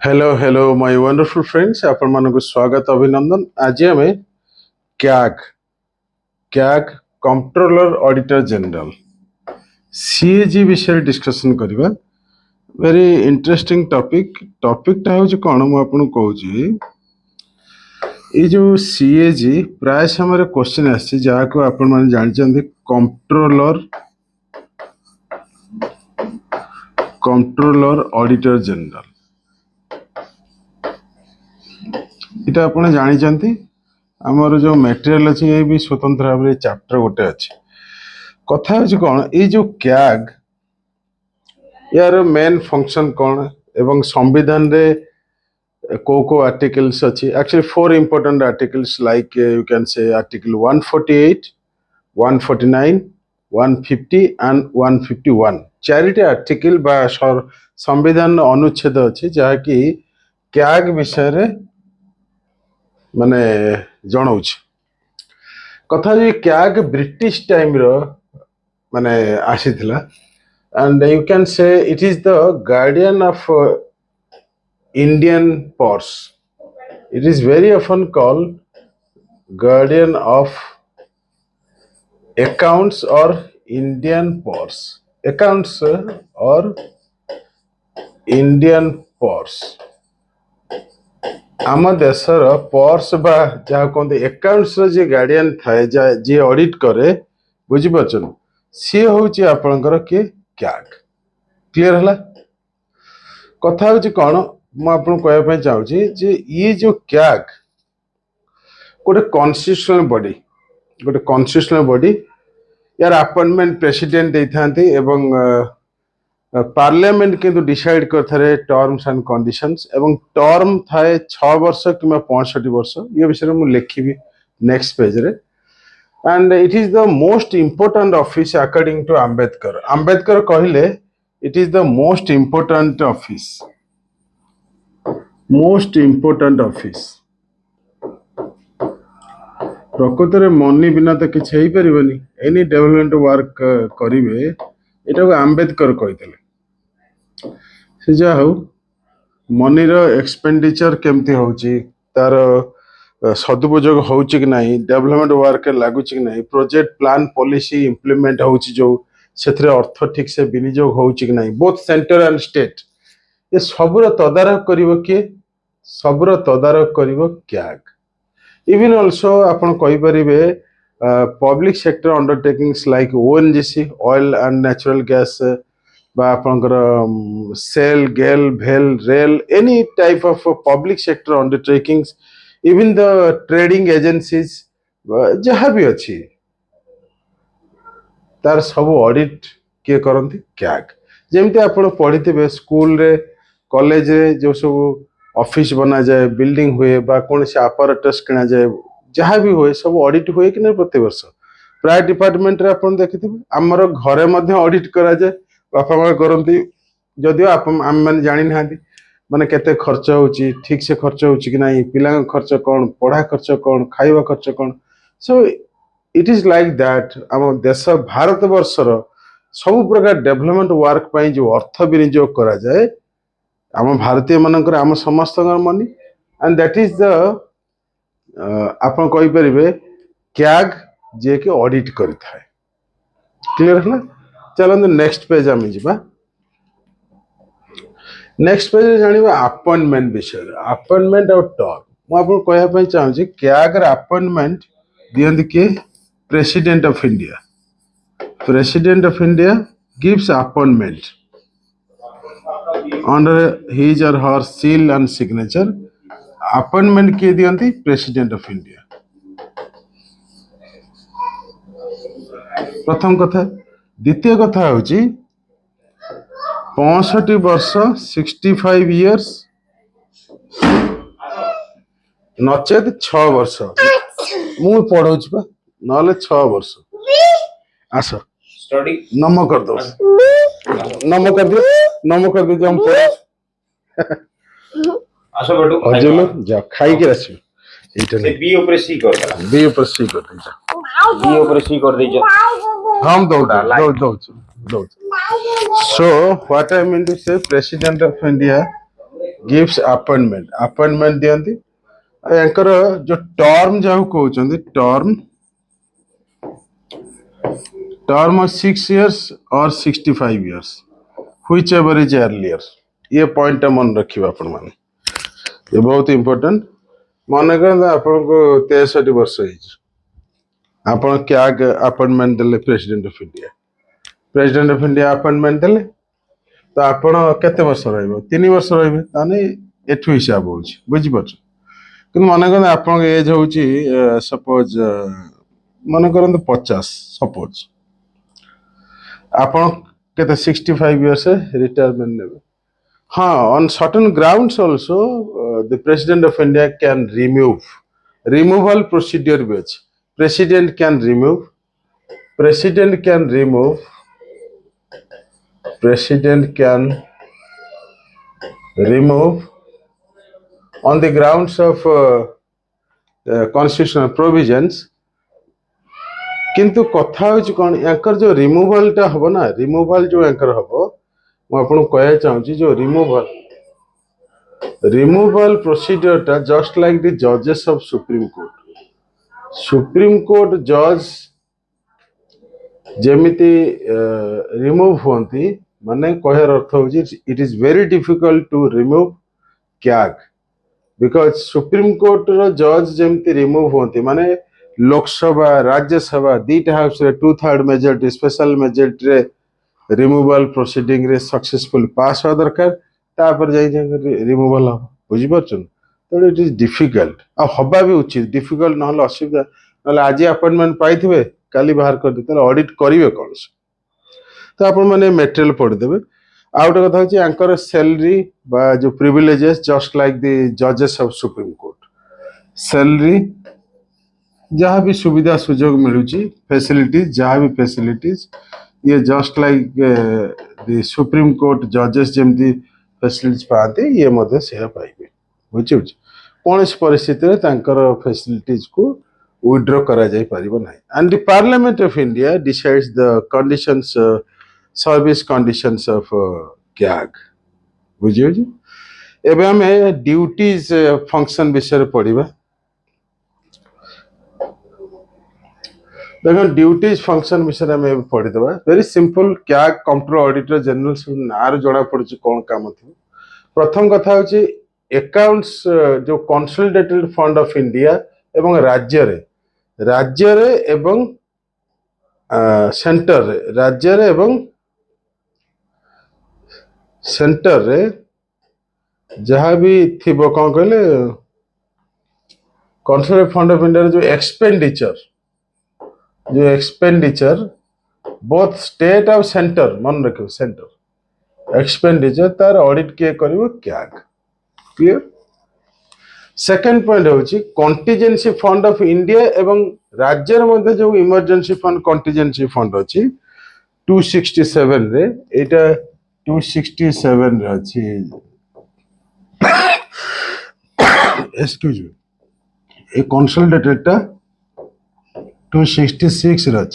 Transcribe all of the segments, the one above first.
Hello, my wonderful friends. आपण मानक स्वागत अभिनंदन. आज आमे CAG controller auditor general CAG विषय डिस्कशन करिबा. वेरी इंटरेस्टिंग टॉपिक टा होची कोन म आपन कहूची. ए जो CAG प्राय समय क्वेश्चन आसी जा को आपण माने जानि चंदी कंट्रोलर ऑडिटर जनरल. इटा आपण जानि चंती आमर जो मटेरियल अच्छी ये भी स्वतंत्र भाव में चैप्टर गोटे अच्छे कथा होची कौन ये जो कैग यार मेन फंक्शन कौन एवं संविधान रे को आर्टिकल्स अच्छी actually 4 important articles like you can say article 148 149 150 and 151 charity article बा संविधान अनुच्छेद अच्छी जहा कि कैग विषय रे माने जनाऊँ कथा जो कैग ब्रिटिश टाइम रो माने आसी थिला and you can say it is the guardian of Indian purse. It is very often called guardian of accounts or Indian purse. Accounts or Indian purse. आम देशर पर्स बा जहाँ कहते एकाउंट्स जे guardian थाए जे audit करे बुझी पाचन सी होची आपनकर के कैग क्लियर हला कथा होची कोन म आपन कहया पय चाहूची जे ये जो कैग गोटे कॉन्स्टिट्यूशनल बॉडी यार अपॉइंटमेंट प्रेसिडेंट देथांती एवं पार्लियामेंट किंतु डिसाइड करथारे टर्म्स एंड कंडीशंस एवं टर्म थाए 6 वर्ष किंवा 65 वर्ष ये विषय में लिखिबी नेक्स्ट पेज रे and it is the most important office according to Ambedkar कहले it is the most important office प्रकृत रे मनी बिना तो किछ हेई परिबनी एनी डेवलपमेंट वर्क करिवे एटा को अंबेडकर कहितले से जा हो मनी रो एक्सपेंडिचर केमती होची तार सदुपयोग होची कि नहीं डेवलपमेंट वर्क लागुची कि नहीं प्रोजेक्ट प्लान पॉलिसी इंप्लीमेंट होची जो सेथरे अर्थ ठीक से विनियोग होची कि नहीं बोथ सेंटर एंड स्टेट ये सबुर तदारख करिवो कैग इवन आल्सो आपण कहि परिबे public sector undertakings like ONGC oil and natural gas बा आपनकर सेल गेल भेल rail any type of public sector undertakings even the trading agencies जहाँ भी अच्छी तार सब ऑडिट किए करती कैग जेमती आपण पढ़ी स्कूल रे कॉलेज रे जो सब ऑफिस बना जाए बिल्डिंग हुए बा कौन से अपरेटस किना जाए जहाँ भी हुए सब ऑडिट हुए कि नहीं प्रति वर्ष प्राय डिपार्टमेंट रे आपण देखिथिबे हमर घरे मध्ये ऑडिट करा जाए बापा माँ करती जदिव आम मैंने जानी ना माने केते खर्च होची ठीक से खर्च होची कि नहीं पिला खर्च कौन पढ़ा खर्च कौन खाइबा खर्च कौन so it is like that आम देश भारत वर्षर सब प्रकार डेवलपमेंट वर्क पाई जो अर्थ विनियोग करा जाए आम भारतीय मानकर आम समस्त money and that is the आपन कहि परिबे कैग जे के ऑडिट करथाय क्लियर हला चलंतु नेक्स्ट पेज आम जीवा नेक्स्ट पेज जानिबा अपॉइंटमेंट विषय अपॉइंटमेंट और टर्म मु आपन कहया पय चाहू छी कैग रे अपॉइंटमेंट दियंत के president of India gives appointment under his or her seal and signature appointment किए दियंती प्रेसिडेंट ऑफ इंडिया प्रथम कथा द्वितीय कथा होची 65 वर्ष 65 इयर्स नचेत 6 वर्ष मु पढ़ौछि बा नले 6 वर्ष आस स्टडी नम कर दो हम आशा बटू अजलो जा खाई के रसी एटा से बी ऊपर सी कर दे हम दो so what I mean to say president of India gives appointment दियंती एंकर जो टर्म जाऊ कहउचंदी टर्म 6 years और 65 years whichever is earlier ये पॉइंट मन रखिबा अपन माने ये बहुत इंपोर्टेंट मन कर आपन को 63 वर्ष होइछ आपन क्या अपॉइंटमेंट देले प्रेसिडेंट ऑफ इंडिया अपॉइंटमेंट देले तो आपन केते वर्ष रहइबो 3 वर्ष रहइबे ताने एठु हिसाब होउछ बुझि पछ कि मन कर आपन एज होउची सपोज मन करन 50 सपोज आपन केते 65 years रिटायरमेंट नेबे हाँ on certain grounds also the president of India can removal procedure which president can remove on the grounds of constitutional provisions किंतु कथा होची कोन एंकर जो रिमूवल टा हबो ना रिमूवल जो एंकर हबो मैं आपन कहया चाहूची जो रिमूवल प्रोसीजर टा जस्ट लाइक द जजेस ऑफ सुप्रीम कोर्ट जज जेमिति रिमूव होंती माने कहर अर्थ होची it is very difficult to remove CAG because supreme court रो जज जेमिति रिमूव होंती माने लोकसभा राज्यसभा दीटा हाउस रे 2/3 मेजॉरिटी स्पेशल मेजॉरिटी रे रिमूवल प्रोसीडिंग रे सक्सेसफुल पास हो दरकार तापर जाई रिमूवल हो बुझि परछन तो इट इज डिफिकल्ट आ हबा भी उचित डिफिकल्ट न हले असुविधा नले आज अपॉइंटमेंट पाइथिबे काली बाहर कर देते ऑडिट करिवे कोन तो आपण माने मटेरियल पढ देबे आउट कथा होची एंकर सैलरी बा जो प्रिविलेजेस जस्ट लाइक द जजेस ऑफ सुप्रीम कोर्ट सैलरी जहाँ भी सुविधा सुजोग मिलूची फैसिलिटीज जहाँ भी फैसिलिटीज ये just like the supreme court जजेस जेमती फैसिलिटीज पाते ये मध्य से पाइबे बुझी कौन परिस्थिति रे तांकर फैसिलिटीज को विड्रॉ करा जाय परिबो नाही and the parliament of India decides the conditions service conditions of CAG बुझी एबे हमें ड्यूटीज फंक्शन विषय पढ़िबा देखो ड्यूटीज फंक्शन विषय में पढ़ी देबा वेरी सिंपल क्या कंट्रोल ऑडिटर जनरल सब नार जणा पड़छ कोन काम थी प्रथम कथा होची अकाउंट्स जो कंसोलिडेटेड फंड ऑफ इंडिया एवं राज्य रे एवं सेंटर रे राज्य रे एवं सेंटर रे जहाँ भी थिबो कोन कहले कंसोलिडेटेड फंड ऑफ इंडिया जो एक्सपेंडिचर बोथ स्टेट और सेंटर मन रखो सेंटर एक्सपेंडिचर तार ऑडिट किए करिवो कैग क्लियर सेकंड पॉइंट होची कंटीजेंसी फंड ऑफ इंडिया एवं राज्य मध्य जो इमरजेंसी फंड कंटीजेंसी फंड अछि 267 रे एटा 267 रे अछि एक्सक्यूज मी ए कंसोलिडेटेड टा 266 रच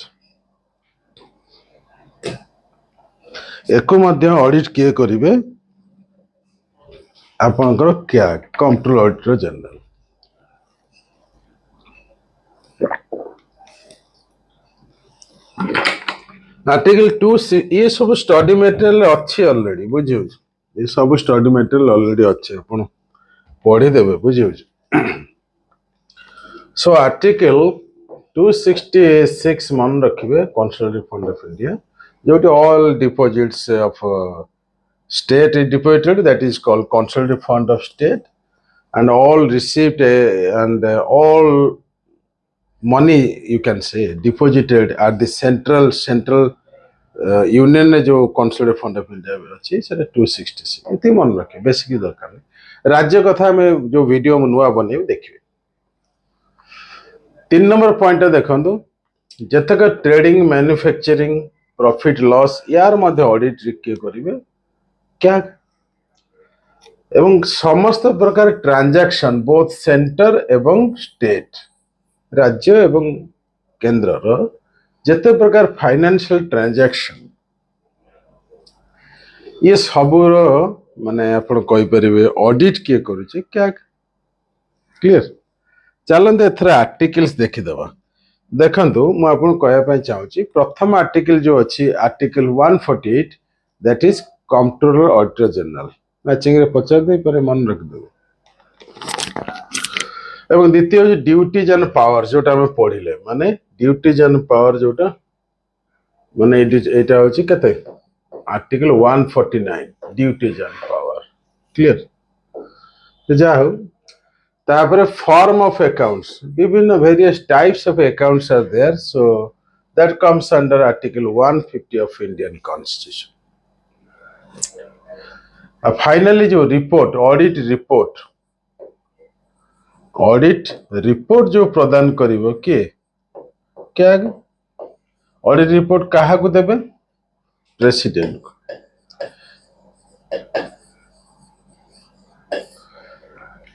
एको मध्य ऑडिट किए करिवे आपनकर क्या कंट्रोल ऑडिटर जनरल आर्टिकल 2 ये सब स्टडी मटेरियल अच्छी ऑलरेडी बुझियो ये सब स्टडी मटेरियल ऑलरेडी अच्छे अपन पढ़ी देबे बुझियो सो आर्टिकल 266 मन रखिए कंसोलिडेटेड फंड ऑफ इंडिया जो all deposits of state is deposited that is called consolidated fund of state and all received and all money you can say deposited at the central union ने जो consolidated fund of India अच्छी sir 266 इतनी मन रखे basic दरकार नहीं राज्य कथा में जो वीडियो में नुआ बने देखिए 3 नंबर पॉइंट देखो जतक ट्रेडिंग मैन्युफैक्चरिंग प्रॉफिट लॉस यार मध्य ऑडिट किए करेंगे क्या एवं समस्त प्रकार ट्रांजैक्शन बोथ सेंटर एवं स्टेट राज्य एवं केंद्र जते प्रकार फाइनेंशियल ट्रांजैक्शन ये सबूर माने आपण कहि परिबे ऑडिट किए करूचे कैग क्लियर चलंते एथरा आर्टिकल्स देखि दबा देखंतु मु आपन कहया पय चाहूची प्रथम आर्टिकल जो अछि article 148 that is controller auditor general matching रे पचार दे परे मन रख दो एवं द्वितीय ड्यूटीज एंड पावर जोटा हम पढिले माने ड्यूटीज एंड पावर जोटा माने एटा होची कते article 149 duties and power clear तो जा हो तापर फॉर्म ऑफ अकाउंट्स विभिन्न various types of accounts are there so that comes under article 150 of Indian constitution finally जो रिपोर्ट ऑडिट रिपोर्ट जो प्रदान करिवो के क्या ऑडिट रिपोर्ट कहा को देबे प्रेसिडेंट को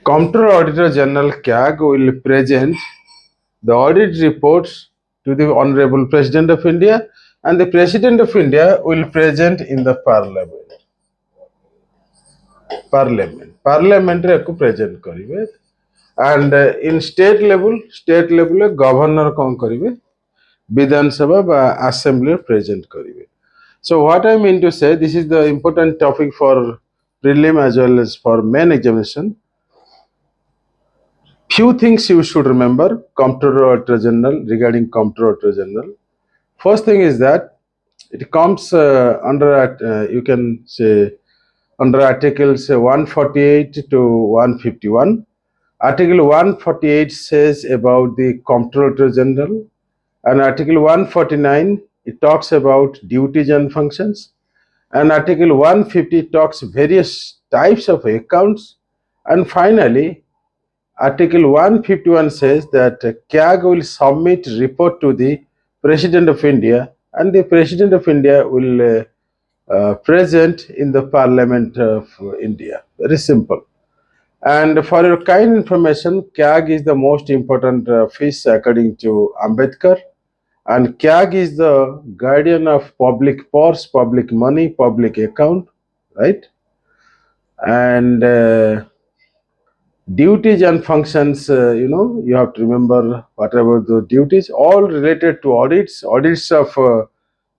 Comptroller Auditor General CAG will present the audit reports to the Honorable President of India and the President of India will present in the Parliament. Parliament रे को present करिवे and in state level governor कौन करिवे विधान सभा बा assembly present करिवे. So what I mean to say, this is the important topic for prelim as well as for main examination. Few things you should remember Comptroller Auditor General regarding Comptroller Auditor General. First thing is that it comes under you can say under articles 148 to 151. Article 148 says about the Comptroller Auditor General, and Article 149 it talks about duties and functions, and Article 150 talks various types of accounts, and finally Article 151 says that CAG will submit report to the President of India and the President of India will present in the Parliament of India. Very simple. And for your kind information, CAG is the most important office according to Ambedkar, and CAG is the guardian of public purse, public money, public account, right? And duties and functions, you have to remember what about the duties, all related to audits of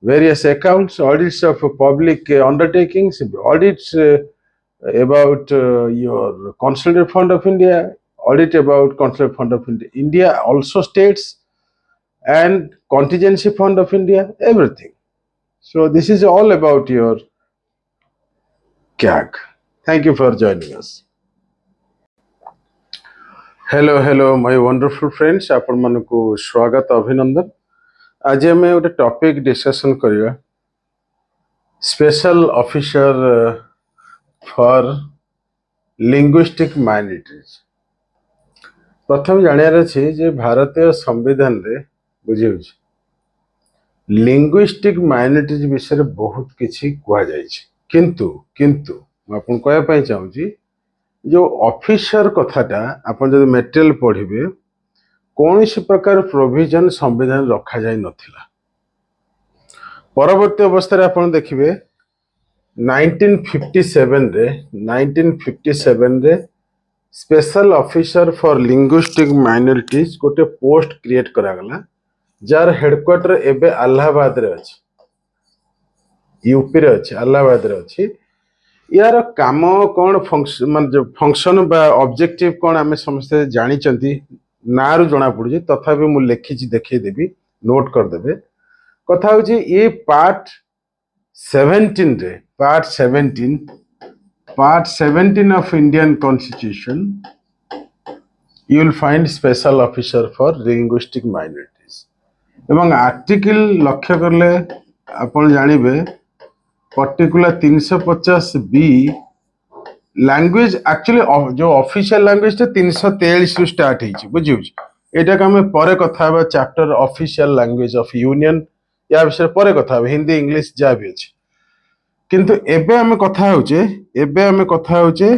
various accounts, audits of public undertakings, audits about your Consolidated Fund of India, audit about Consolidated Fund of India, also states, and Contingency Fund of India, everything. So this is all about your CAG. Thank you for joining us. Hello my wonderful friends आपण मानकु स्वागत अभिनंदन. आज आम गोटे topic discussion करिया special officer for linguistic minorities. प्रथम जानियार अछि जे भारतीय संविधान रे बुझियो लिंग्विस्टिक माइनॉरिटीज विषय बहुत किछि कुआ जाय छै, किंतु आपण कहया पय चाहूची जो ऑफिसर कथाटा आपण जब मटेरियल पढ़िबे कौन प्रकार प्रोविजन संविधान रखा जाय नथिला. परवर्ती अवस्था आपण देखिबे 1957 रे special officer for linguistic minorities गोटे पोस्ट क्रिएट करा गला जार हेडक्वार्टर एबे इलाहाबाद रे अछि, यूपी रे अछि, इलाहाबाद रे अछि. यार काम कौन फंक्शन बा ऑब्जेक्टिव कौन आम समस्ते जानी ना रु जना पड़ुଛି, तथापि मु लिखिछि देखै देबी, नोट कर देबे. कथा होछि ये part 17 of Indian constitution you will find special officer for linguistic minorities. एवं आर्टिकल लक्ष्य करले आपण जानिबे पर्टिकुलर 350 बी लैंग्वेज एक्चुअली जो ऑफिशियल लैंग्वेज 343 स्टार्ट है बुझी एटा का हमें परे कथा बा chapter official language of union या विषय परे कथा हिंदी इंग्लिश जा भी अछि. किंतु एबे हमें कथा होचे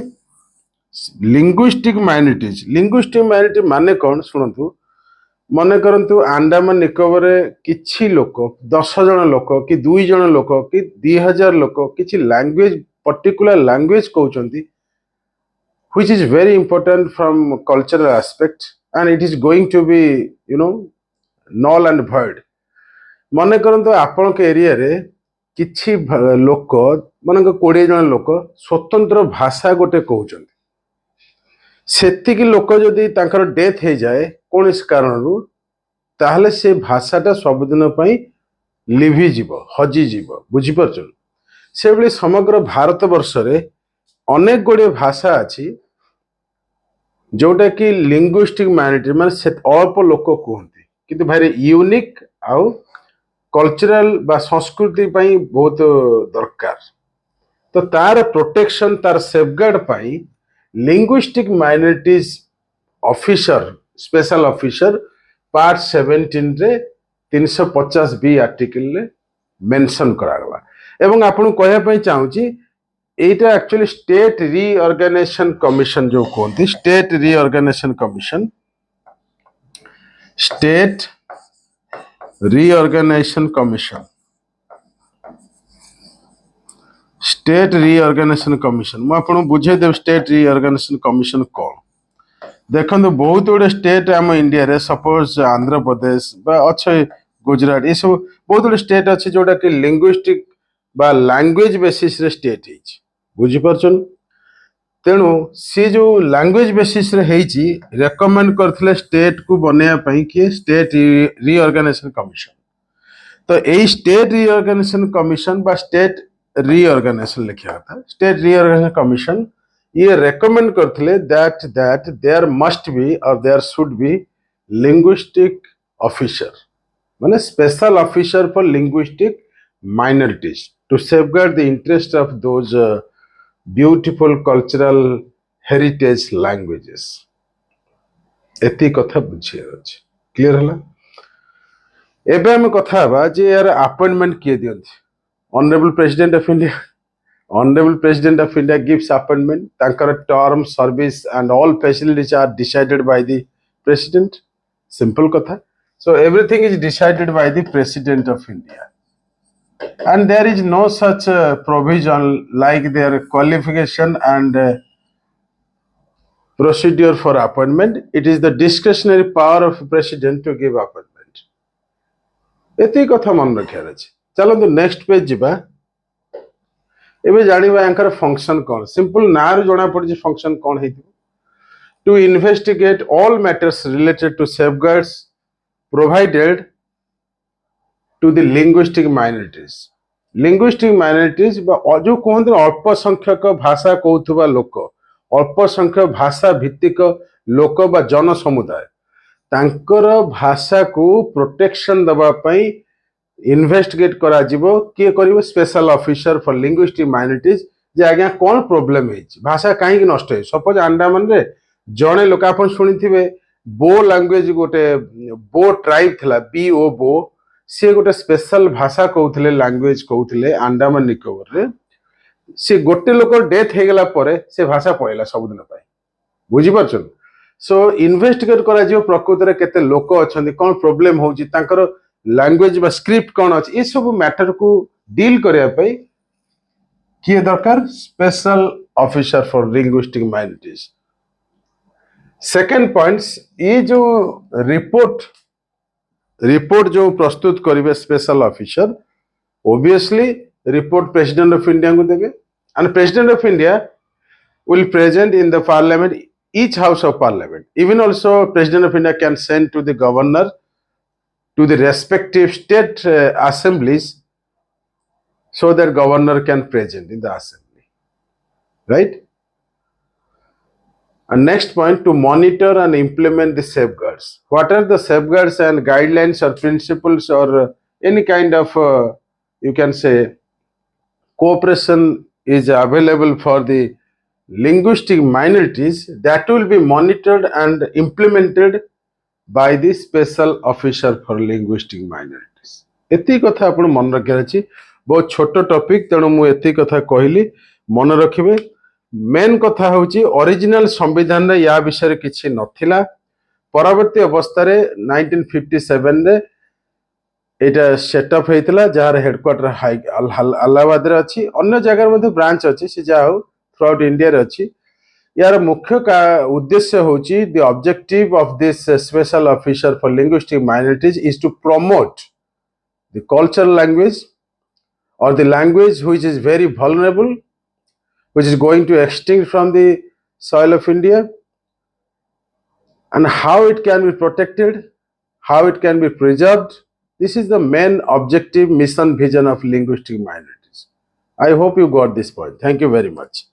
लिंग्विस्टिक माइनॉरिटी माने कौन सुनतु. मन करंतु अंडमान निकोबर किछि लोक 10 जन लोक कि 2 जन लोक कि 2000 लोक किछि लैंग्वेज पर्टिकुलर लैंग्वेज कहउचंती which is very important from cultural aspect and it is going to be null and void. मन करंतु आपण के एरिया रे किछि लोक मन 20 जन लोक स्वतंत्र भाषा गोटे कहउचंती सेतिकी लोक जदि तांकर डेथ हे जाए कोनस कारणरू ताहले से भाषाटा सबदिन पई लिभि जीव हजि जीव बुझी परछन से बेले समग्र भारत वर्ष रे अनेक गुड़े भाषा अच्छी जोटा कि लिंग्विस्टिक माइनॉरिटी माने से अल्प लोक कहते किंतु भाई यूनिक आउ कल्चरल बा संस्कृति पई बहुत दरकार तो तार प्रोटेक्शन तार सेफगार्ड पई linguistic minorities officer special officer part 17 रे 350 बी आर्टिकल रे मेंशन करागला एवं आपन कहया पई चाहूची एटा एक्चुअली स्टेट रीऑर्गेनाइजेशन कमीशन जो कहते state reorganisation commission state reorganisation commission state reorganisation commission मु आपन बुझे देव स्टेट रीऑर्गेनाइजेशन कमीशन कौन देखो बहुत गुड़े स्टेट आम इंडिया रे सपोज आंध्र प्रदेश बा अच्छे गुजरात ये सब बहुत गुड़े स्टेट अच्छे जोटा कि लिंग्विस्टिक बा लैंग्वेज बेसिस रे स्टेट है बुझी परछन तेणु सी जो लैंग्वेज बेसिस रे हेची रेकमेंड करथिले स्टेट को बनेया पई कि स्टेट रीऑर्गेनाइजेशन कमीशन तो एई स्टेट रीऑर्गेनाइजेशन कमीशन बा स्टेट रीऑर्गेनाइजेशन लिखा था स्टेट रीऑर्गेनाइजेशन कमीशन ये रेकमेंड करथिले that there must be or there should be linguistic officer माने special officer for linguistic minorities to safeguard the interest of those beautiful cultural heritage languages. एति कथा बुझिया अछि clear हला एबे हम कथा बा जे यार अपॉइंटमेंट किए दियंती honourable president of India honourable president of India gives appointment तांकर term service and all facilities are decided by the president simple कथा so everything is decided by the president of India and there is no such provision like their qualification and procedure for appointment. It is the discretionary power of president to give appointment. एति कथा मन रखियार अछि चलो next page जिबा एबे जानिबा एंकर function कोन सिंपल नार जोना पड़ि फंक्शन कोन हेतु to investigate all matters related to safeguards provided to the linguistic minorities जो कहते अल्प संख्यक भाषा कहूथुबा लोक अल्प संख्यक भाषा भित्तिक लोक बा जन समुदाय तांकर भाषा को प्रोटेक्शन दबा पई इन्वेस्टिगेट करा जिवो के करिवो special officer for linguistic minorities जे आज्ञा कोन प्रॉब्लम है भाषा काहे कि नष्ट है सपोज अंडमान रे जणे लोक आपन सुनिथिबे बो लैंग्वेज गोटे बो ट्राइब थिला बो बो सी गोटे स्पेशल भाषा कहते लैंग्वेज कहते अंडमान निकोबर रे सी गोटे लोक डेथ हो गला परे से भाषा पळेला सबदिन पाई बुझी परछन सो इन्वेस्टिगेट करा जिवो प्रकृति रे केते लोक अछंती कोन प्रॉब्लम होउची तांकर लैंग्वेज बा स्क्रिप्ट कोन अछि ए सब मैटर को डील करिया पई किए दरकार special officer for linguistic minorities second points ये जो रिपोर्ट जो प्रस्तुत करेंगे special officer obviously report president of India को देंगे and president of India will present in the parliament each house of parliament even also president of India can send to the governor to the respective state assemblies so that governor can present in the assembly, right? And next point, to monitor and implement the safeguards. What are the safeguards and guidelines or principles or any kind of you can say cooperation is available for the linguistic minorities that will be monitored and implemented by the special officer for linguistic minorities. एति कथा आपण मन रखिया अछि बहुत छोट topic तेणु मु एति कथा कहली मन रखिबे मेन कथा होची ओरिजिनल संविधान रे या विषय किछि नथिला परवर्ती अवस्था रे 1957 रे এটা সেটअप ହେଇଥିଲା ଯାହାର ହେଡକ୍ୱାର୍ଟର ଆହ୍ଲାବାଦରେ ଅଛି ଅନ୍ୟ ଜାଗାରେ ମଧ୍ୟ ବ୍ରାଞ୍ଚ ଅଛି ସେ ଯାହା ହଉ ଥ୍ରୁଆଉଟ୍ ଇଣ୍ଡିଆରେ ଅଛି यार मुख्य उद्देश्य होची the objective of this special officer for linguistic minorities is to promote the cultural language or the language which is very vulnerable, which is going to extinct from the soil of India, and how it can be protected, how it can be preserved. This is the main objective mission vision of linguistic minorities. I hope you got this point. Thank you very much.